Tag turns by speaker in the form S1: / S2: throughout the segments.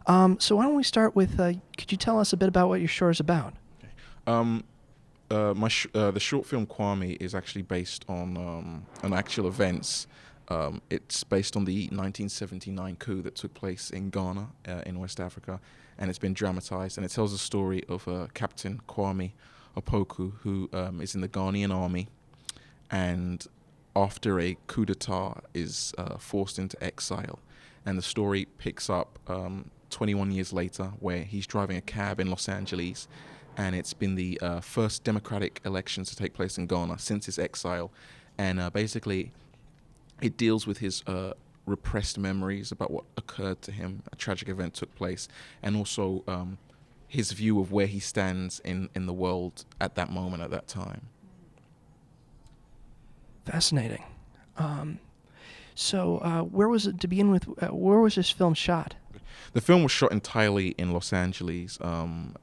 S1: So why don't we start with, could you tell us a bit about what your show is about?
S2: Um, the short film Kwame is actually based on actual events. It's based on the 1979 coup that took place in Ghana, in West Africa, and it's been dramatized. And it tells the story of Captain Kwame Opoku, who is in the Ghanaian army, and after a coup d'état is forced into exile. And the story picks up 21 years later, where he's driving a cab in Los Angeles, and it's been the first democratic elections to take place in Ghana since his exile. And basically, it deals with his repressed memories about what occurred to him. A tragic event took place, and also his view of where he stands in the world at that moment, at that time.
S1: Fascinating. Where was it to begin with? Where was this film shot?
S2: The film was shot entirely in Los Angeles, and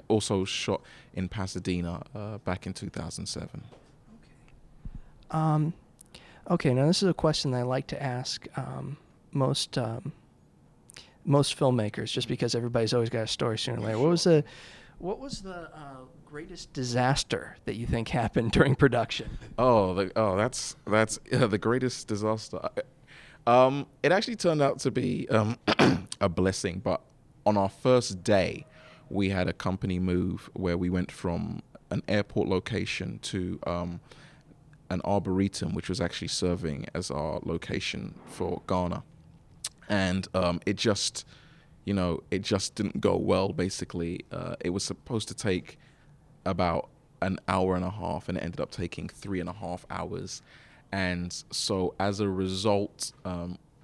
S2: also shot in Pasadena back in 2007.
S1: Um, okay, now this is a question that I like to ask most most filmmakers, just because everybody's always got a story sooner or later. What was the greatest disaster that you think happened during production?
S2: That's the greatest disaster. It actually turned out to be a blessing, but on our first day, we had a company move where we went from an airport location to an arboretum, which was actually serving as our location for Ghana, and it just didn't go well. Basically, it was supposed to take about an hour and a half, and it ended up taking 3.5 hours. And so as a result,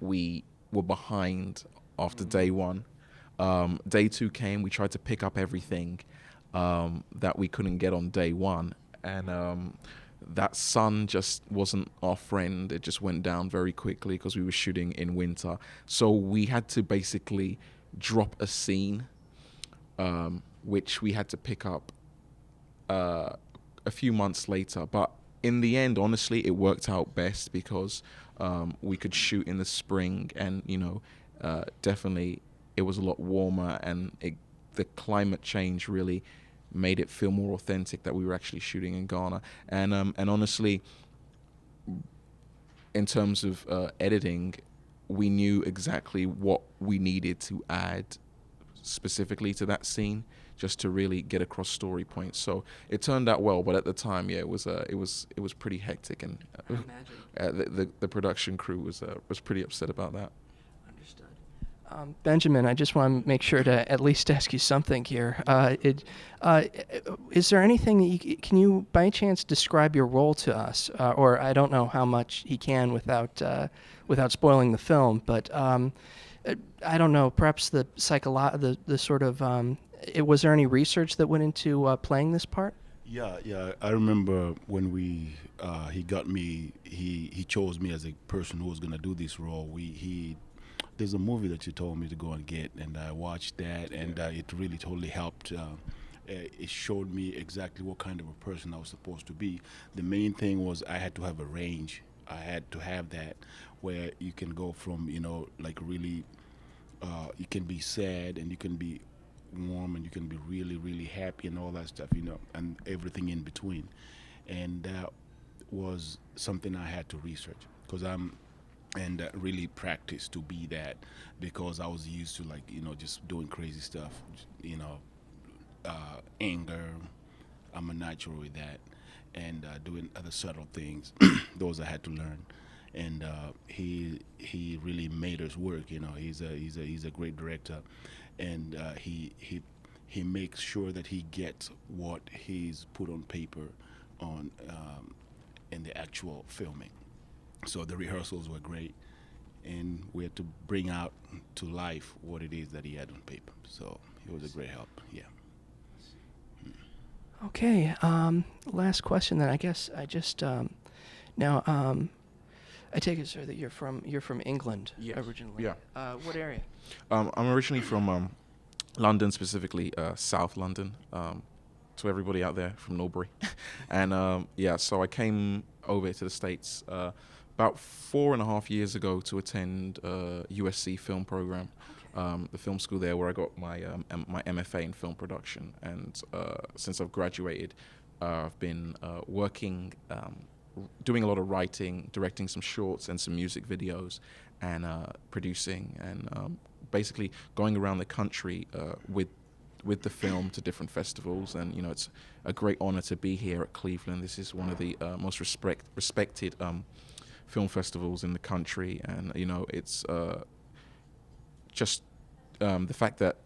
S2: we were behind after day one. Day two came, we tried to pick up everything that we couldn't get on day one. And that sun just wasn't our friend. It just went down very quickly because we were shooting in winter. So we had to basically drop a scene, which we had to pick up a few months later. But in the end, honestly, it worked out best because we could shoot in the spring, and definitely it was a lot warmer, and the climate change really made it feel more authentic that we were actually shooting in Ghana. And honestly, in terms of editing, we knew exactly what we needed to add specifically to that scene, just to really get across story points. So it turned out well, but at the time, yeah, it was pretty hectic, and
S1: I imagine.
S2: the production crew was pretty upset about that.
S1: Understood. Benjamin, I just want to make sure to at least ask you something here. Is there anything that can you, by chance, describe your role to us? Or I don't know how much he can without spoiling the film, but I don't know. Perhaps the sort of was there any research that went into playing this part?
S3: Yeah, yeah. I remember when he got me. He chose me as a person who was gonna do this role. There's a movie that you told me to go and get, and I watched that, and it really totally helped. It showed me exactly what kind of a person I was supposed to be. The main thing was I had to have a range. I had to have that where you can go from like really, you can be sad and you can be warm and you can be really really happy and all that stuff, and everything in between. And that was something I had to research because really practice to be that, because I was used to, like, just doing crazy stuff, anger. I'm a natural with that, and doing other subtle things. Those I had to learn, and he really made us work. He's a great director, and he makes sure that he gets what he's put on paper on in the actual filming. So the rehearsals were great, and we had to bring out to life what it is that he had on paper. So it was a great help. Yeah.
S1: Okay. Last question then. I guess I just now I take it, sir, that you're from England
S2: Yes.
S1: originally.
S2: Yeah.
S1: What area?
S2: I'm originally from London, specifically South London. To everybody out there from Norbury, and so I came over to the States about 4.5 years ago to attend USC film program, the film school there, where I got my MFA in film production. And since I've graduated, I've been working, doing a lot of writing, directing some shorts and some music videos, and producing, and basically going around the country with the film to different festivals. And it's a great honor to be here at Cleveland. This is one of the most respected film festivals in the country, and it's just the fact that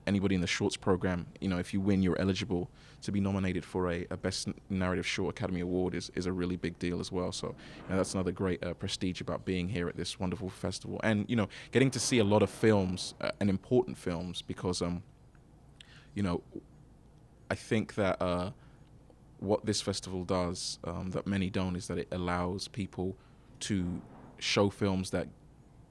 S2: anybody in the shorts program, if you win, you're eligible to be nominated for a Best Narrative Short Academy Award is a really big deal as well. So that's another great prestige about being here at this wonderful festival, and getting to see a lot of films and important films, because I think that what this festival does that many don't is that it allows people to show films that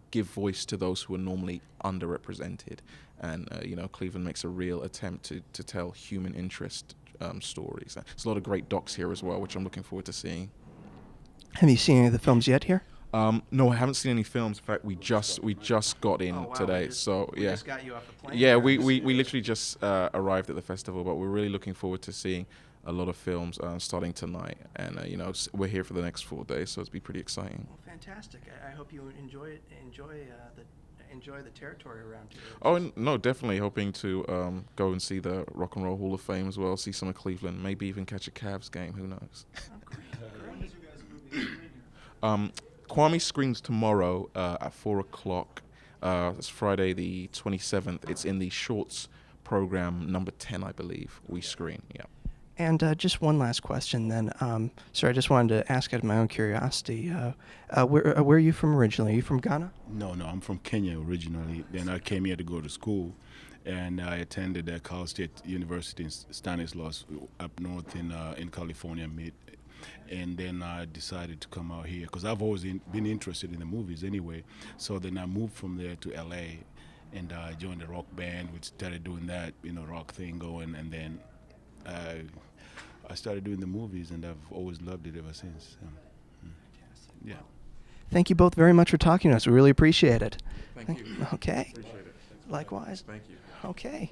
S2: give voice to those who are normally underrepresented. And Cleveland makes a real attempt to tell human interest stories. There's a lot of great docs here as well, which I'm looking forward to seeing.
S1: Have you seen any of the films yet here?
S2: No, I haven't seen any films. In fact, we just got in today, so yeah.
S1: We just got you off the plane.
S2: Yeah, we literally just arrived at the festival, but we're really looking forward to seeing a lot of films starting tonight, and we're here for the next 4 days, so it'll be pretty exciting.
S1: Well, fantastic. I hope you enjoy the territory around here.
S2: Oh no, definitely hoping to go and see the Rock and Roll Hall of Fame as well, see some of Cleveland, maybe even catch a Cavs game. Who knows? Kwame screens tomorrow at 4:00. It's Friday the 27th. It's in the shorts program number 10, I believe. We screen, yeah.
S1: And just one last question then. Sorry, I just wanted to ask out of my own curiosity. Where are you from originally? Are you from Ghana?
S3: No, I'm from Kenya originally. Then I came here to go to school, and I attended Cal State University in Stanislaus up north in California, and then I decided to come out here because I've always been interested in the movies anyway. So then I moved from there to LA, and I joined a rock band. We started doing that, rock thing going, and then I started doing the movies, and I've always loved it ever since. Yeah.
S1: Thank you both very much for talking to us. We really appreciate it.
S2: Thank you.
S1: Okay.
S2: Appreciate it.
S1: Likewise.
S2: Thank you.
S1: Okay.